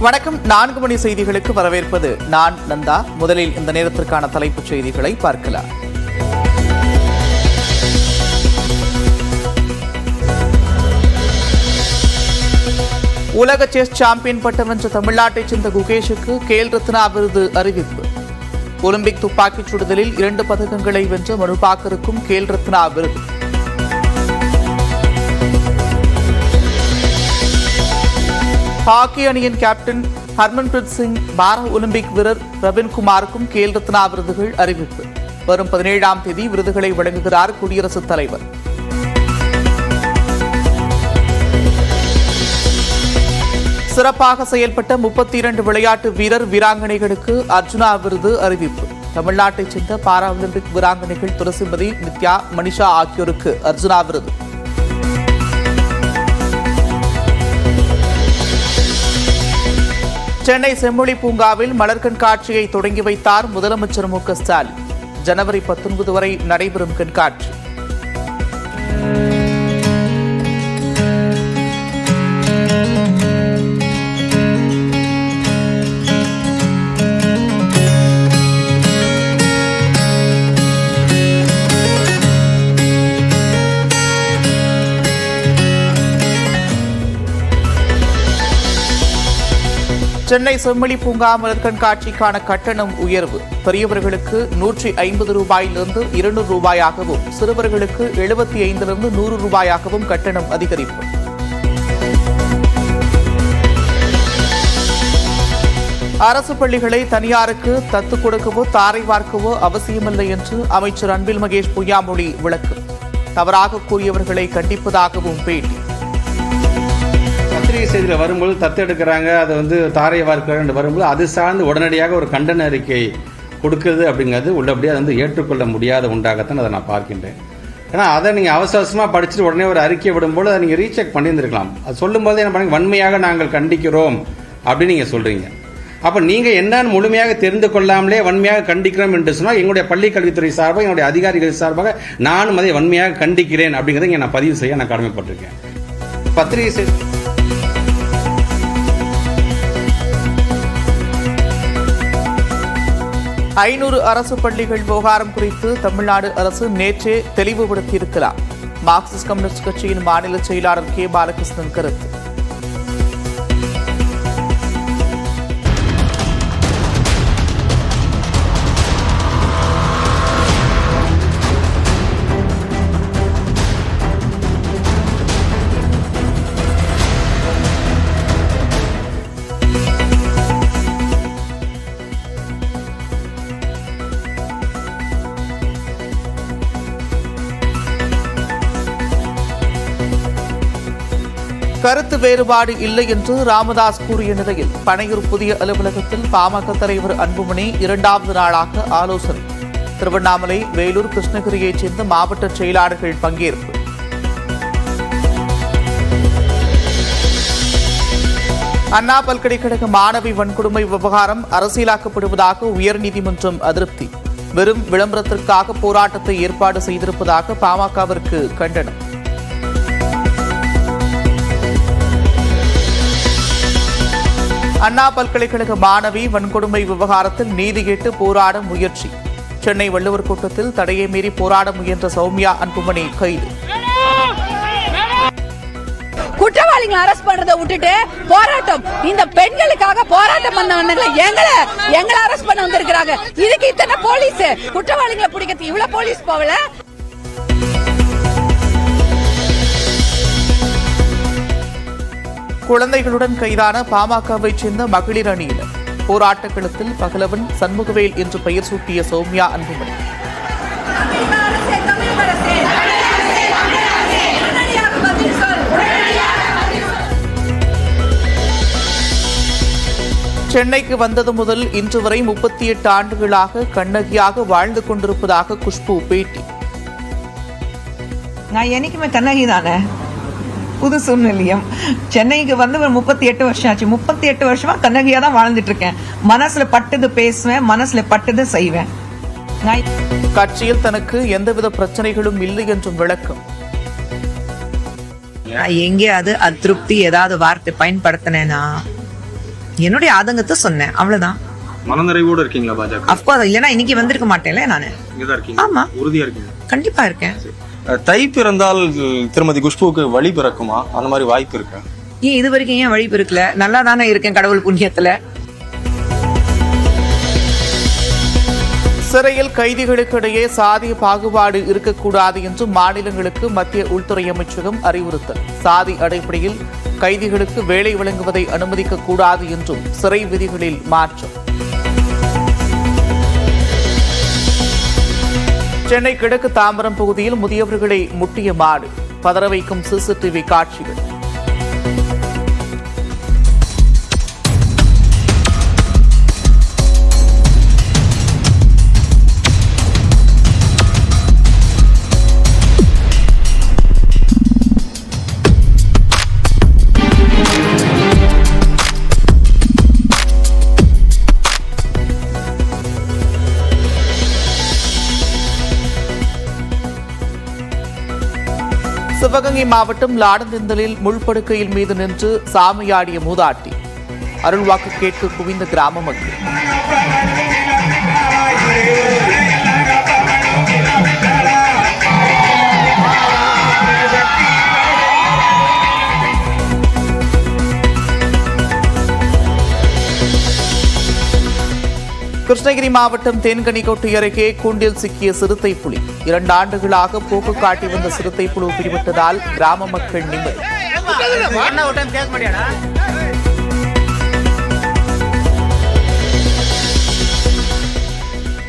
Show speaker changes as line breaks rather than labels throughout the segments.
வணக்கம். 4 மணி செய்திகளுக்கு வரவேற்பது நான் நந்தா. முதலில் இந்த நேரத்திற்கான தலைப்புச் செய்திகளை பார்க்கலாம். உலக செஸ் சாம்பியன் பட்டம் வென்ற தமிழ்நாட்டைச் சேர்ந்த குகேஷுக்கு கேல் ரத்னா விருது அறிவிப்பு. ஒலிம்பிக் துப்பாக்கிச் சுடுதலில் 2 பதக்கங்களை வென்ற மனுபாக்கருக்கும் கேல் ரத்னா விருது. ஹாக்கி அணியின் captain Harmanpreet Singh, para Olympic வீரர் பிரவீன்குமாருக்கும் கேல் ரத்னா விருதுகள் அறிவிப்பு. வரும் 17ஆம் தேதி விருதுகளை வழங்குகிறார் குடியரசுத் தலைவர். சிறப்பாக செயல்பட்ட 32 விளையாட்டு வீரர் வீராங்கனைகளுக்கு அர்ஜுனா விருது அறிவிப்பு. தமிழ்நாட்டைச் சேர்ந்த பாரா ஒலிம்பிக் வீராங்கனைகள் துளசிமதி, நித்யா, மனிஷா ஆகியோருக்கு அர்ஜுனா விருது. சென்னை செம்மொழி பூங்காவில் மலர் கண்காட்சியை தொடங்கி வைத்தார் முதலமைச்சர் மு க ஸ்டாலின். ஜனவரி 19 வரை நடைபெறும் கண்காட்சி. சென்னை செம்மொழி பூங்கா மலர் கண்காட்சிக்கான கட்டணம் உயர்வு. பெரியவர்களுக்கு 150 ரூபாயிலிருந்து 200 ரூபாயாகவும், சிறுவர்களுக்கு 75லிருந்து 100 ரூபாயாகவும் கட்டணம் அதிகரிப்பு. அரசு பள்ளிகளை தனியாருக்கு தத்துக் கொடுக்கவோ தாரை வார்க்கவோ அவசியமில்லை என்று அமைச்சர் அன்பில் மகேஷ் பொய்யாமொழி விளக்கம். தவறாக கூறியவர்களை கண்டிப்பதாகவும் பேட்டி.
பத்திரிகை செய்தியில் வரும்போது தத்தெடுக்கிறாங்க, அதை தாரை வார்க்கிறாங்க வரும்போது அது சார்ந்து உடனடியாக ஒரு கண்டன அறிக்கை கொடுக்குறது அப்படிங்கிறது உள்ளபடியாக அதை ஏற்றுக்கொள்ள முடியாத உண்டாகத்தான் அதை நான் பார்க்கின்றேன். ஏன்னா அதை நீங்கள் அவசரமாக படிச்சுட்டு உடனே ஒரு அறிக்கை விடும்போது அதை நீங்கள் ரீசெக் பண்ணியிருந்திருக்கலாம். அது சொல்லும்போது என்ன பண்ணி வன்மையாக நாங்கள் கண்டிக்கிறோம் அப்படின்னு நீங்கள் சொல்கிறீங்க. அப்போ நீங்கள் என்னன்னு முழுமையாக தெரிந்து கொள்ளாமலே வன்மையாக கண்டிக்கிறோம் என்று சொன்னால் எங்களுடைய பள்ளி கல்வித்துறை சார்பாக என்னுடைய அதிகாரிகள் சார்பாக நானும் அதை வன்மையாக கண்டிக்கிறேன் அப்படிங்கிறத இங்கே நான் பதிவு செய்ய நான் கடமைப்பட்டிருக்கேன். பத்திரிகை செய்தி
500 அரசு பள்ளிகள் விவகாரம் குறித்து தமிழ்நாடு அரசு நேற்றே தெளிவுபடுத்தியிருக்கிறார். மார்க்சிஸ்ட் கம்யூனிஸ்ட் கட்சியின் மாநில செயலாளர் கே பாலகிருஷ்ணன் கருத்து. கருத்து வேறுபாடு இல்லை என்று ராமதாஸ் கூறிய நிலையில் பனையூர் புதிய அலுவலகத்தில் பாமக தலைவர் அன்புமணி 2வது நாளாக ஆலோசனை. திருவண்ணாமலை, வேலூர், கிருஷ்ணகிரியைச் சேர்ந்த மாவட்ட செயலாளர்கள் பங்கேற்பு. அண்ணா பல்கலைக்கழக மாணவி வன்கொடுமை விவகாரம் அரசியலாக்கப்படுவதாக உயர்நீதிமன்றம் அதிருப்தி. வெறும் விளம்பரத்திற்காக போராட்டத்தை ஏற்பாடு செய்திருப்பதாக பாமகவிற்கு கண்டனம். அண்ணா பல்கலைக்கழக மாணவி வன்கொடுமை விவகாரத்தில் நீதி கேட்டு போராட முயற்சி. சென்னை வள்ளுவர் கோட்டத்தில் தடையை மீறி போராட முயன்ற சௌமியா அன்புமணி கைது.
குற்றவாளிகளை அரெஸ்ட் பண்றதை விட்டுட்டு போராட்டம், இந்த பெண்களுக்காக போராட்டம் பண்ணவங்களை எங்களை அரெஸ்ட் பண்ண வந்திருக்கிறாங்க. இதுக்கு இத்தனை போலீஸ், குற்றவாளிகளை பிடிக்கிறதுக்கு இவ்வளவு போலீஸ் போகல.
குழந்தைகளுடன் கைதான பாமகவைச் சேர்ந்த மகளிர் அணியினர். போராட்ட களத்தில் பகலவன், சண்முகவேல் என்று பெயர் சூட்டிய சௌமியா அன்புமணி. சென்னைக்கு வந்தது முதல் இன்று வரை 38 ஆண்டுகளாக கண்ணகியாக வாழ்ந்து கொண்டிருப்பதாக குஷ்பு பேட்டி.
நான் என்னைக்குமே கண்ணகி தானே. புது சூழ்நிலையும் சென்னைக்கு வந்து ஒரு 38 வருஷம் ஆச்சு. 38 வருஷமா கண்ணகியா தான் வாழ்ந்துட்டு இருக்கேன். மனசுல பட்டது பேசுவேன், மனசுல பட்டது செய்வேன்.
கட்சியில் தனக்கு எந்தவித பிரச்சனைகளும் இல்லை என்றும் விளக்கம்.
எங்கேயாவது அதிருப்தி ஏதாவது வார்த்தை பயன்படுத்தினேன்னா என்னுடைய ஆதங்கத்தை சொன்னேன், அவ்வளவுதான்.
மனநிறைவோடு இருக்கீங்களா பாஜக?
அப்கோர்ஸ், இல்லைன்னா இன்னைக்கு வந்திருக்க மாட்டேன்ல நானு.
இங்கதான் இருக்கீங்க?
ஆமா,
உறுதியா இருக்கீங்க?
கண்டிப்பா இருக்கேன்.
தை பிறந்தால் திருமதி குஷ்புவுக்கு வழி பிறக்குமா? அந்த மாதிரி வாய்ப்பு இருக்கா?
ஏன் இது வரைக்கும் ஏன் வழி பிறக்கல? நல்லா தானே இருக்கேன் கடவுள் புண்ணியத்துல.
சிறையில் கைதிகளுக்கு இடையே சாதிய பாகுபாடு இருக்கக்கூடாது என்று மாநிலங்களுக்கு மத்திய உள்துறை அமைச்சகம் அறிவுறுத்தல். சாதி அடிப்படையில் கைதிகளுக்கு வேலை வழங்குவதை அனுமதிக்க கூடாது என்றும் சிறை விதிகளில் மாற்றம். சென்னை கிழக்கு தாம்பரம் பகுதியில் முதியவர்களை முட்டிய மாடு, பதற வைக்கும் சிசிடிவி காட்சிகள். சிவகங்கை மாவட்டம் லாடந்திந்தலில் முள்படுக்கையில் மீது நின்று சாமியாடிய மூதாட்டி, அருள்வாக்கு கேட்க குவிந்த கிராம மக்கள். கிருஷ்ணகிரி மாவட்டம் தேன்கனிக்கோட்டை அருகே கூண்டில் சிக்கிய சிறுத்தை புலி. 2 ஆண்டுகளாக போக்கு காட்டி வந்த சிறுத்தை புழு பிடிபட்டதால் கிராம மக்கள் நிம்மதி.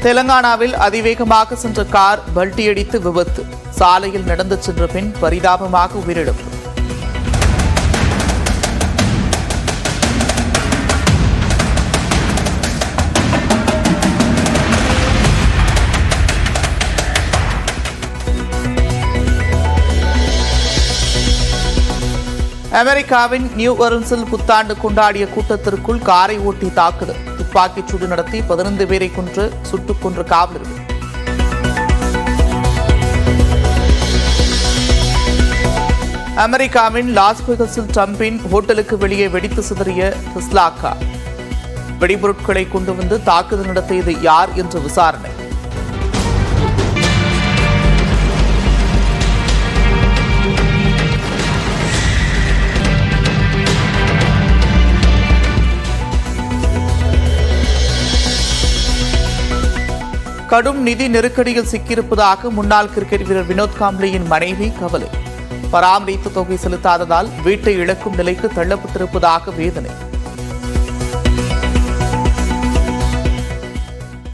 தெலங்கானாவில் அதிவேகமாக சென்ற கார் பல்டியடித்து விபத்து. சாலையில் நடந்து சென்ற பெண் பரிதாபமாக உயிரிழப்பு. அமெரிக்காவின் நியூ ஒர்லின்ஸில் புத்தாண்டு கொண்டாடிய கூட்டத்திற்குள் காரை ஓட்டி தாக்குதல். துப்பாக்கிச் சூடு நடத்தி 15 பேரை சுட்டுக் கொன்ற காவலர்கள். அமெரிக்காவின் லாஸ் வேகஸில் ட்ரம்பின் ஹோட்டலுக்கு வெளியே வெடித்து சிதறிய டெஸ்லா கார். வெடிபொருட்களை கொண்டு வந்து தாக்குதல் நடத்தியது யார் என்ற விசாரணை. கடும் நிதி நெருக்கடியில் சிக்கியிருப்பதாக முன்னாள் கிரிக்கெட் வீரர் வினோத் காம்ப்ளியின் மனைவி கவலை. பராமரிப்பு தொகை செலுத்தாததால் வீட்டை இழக்கும் நிலைக்கு தள்ளப்பட்டிருப்பதாக வேதனை.